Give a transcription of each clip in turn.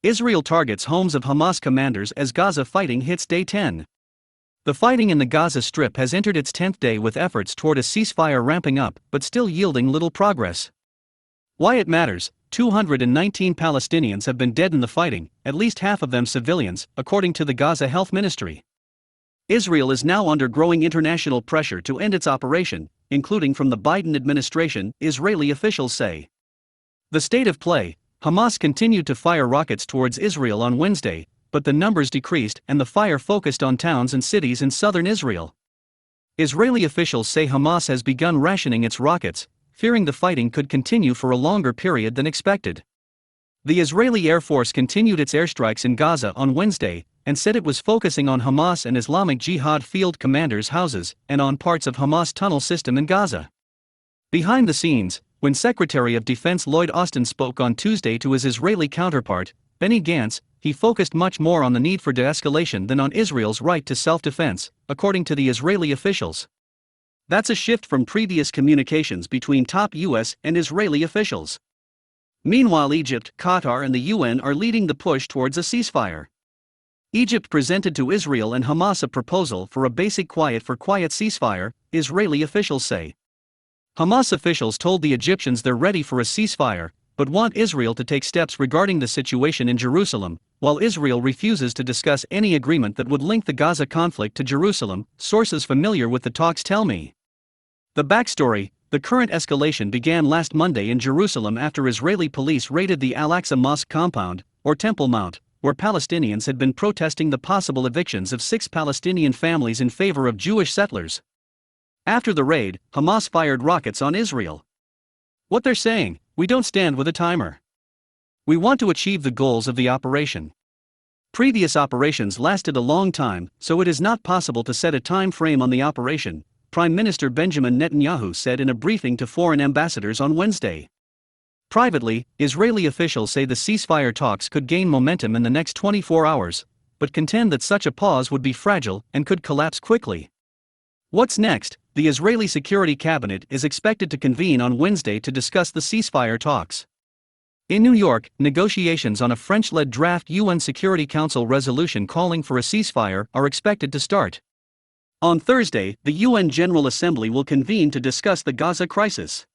Israel targets homes of Hamas commanders as Gaza fighting hits day 10. The fighting in the Gaza Strip has entered its 10th day with efforts toward a ceasefire ramping up but still yielding little progress. Why it matters: 219 Palestinians have been dead in the fighting, at least half of them civilians, according to the Gaza Health Ministry. Israel is now under growing international pressure to end its operation, including from the Biden administration, Israeli officials say. The state of play: Hamas continued to fire rockets towards Israel on Wednesday, but the numbers decreased and the fire focused on towns and cities in southern Israel. Israeli officials say Hamas has begun rationing its rockets, fearing the fighting could continue for a longer period than expected. The Israeli Air Force continued its airstrikes in Gaza on Wednesday and said it was focusing on Hamas and Islamic Jihad field commanders' houses and on parts of Hamas tunnel system in Gaza. Behind the scenes, when Secretary of Defense Lloyd Austin spoke on Tuesday to his Israeli counterpart, Benny Gantz, he focused much more on the need for de-escalation than on Israel's right to self-defense, according to the Israeli officials. That's a shift from previous communications between top U.S. and Israeli officials. Meanwhile, Egypt, Qatar and the UN are leading the push towards a ceasefire. Egypt presented to Israel and Hamas a proposal for a basic quiet ceasefire, Israeli officials say. Hamas officials told the Egyptians they're ready for a ceasefire, but want Israel to take steps regarding the situation in Jerusalem, while Israel refuses to discuss any agreement that would link the Gaza conflict to Jerusalem, sources familiar with the talks tell me. The backstory: the current escalation began last Monday in Jerusalem after Israeli police raided the Al-Aqsa Mosque compound, or Temple Mount, where Palestinians had been protesting the possible evictions of 6 Palestinian families in favor of Jewish settlers. After the raid, Hamas fired rockets on Israel. What they're saying: we don't stand with a timer. We want to achieve the goals of the operation. Previous operations lasted a long time, so it is not possible to set a time frame on the operation, Prime Minister Benjamin Netanyahu said in a briefing to foreign ambassadors on Wednesday. Privately, Israeli officials say the ceasefire talks could gain momentum in the next 24 hours, but contend that such a pause would be fragile and could collapse quickly. What's next? The Israeli Security Cabinet is expected to convene on Wednesday to discuss the ceasefire talks. In New York, negotiations on a French-led draft UN Security Council resolution calling for a ceasefire are expected to start. On Thursday, the UN General Assembly will convene to discuss the Gaza crisis.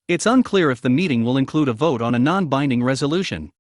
It's unclear if the meeting will include a vote on a non-binding resolution.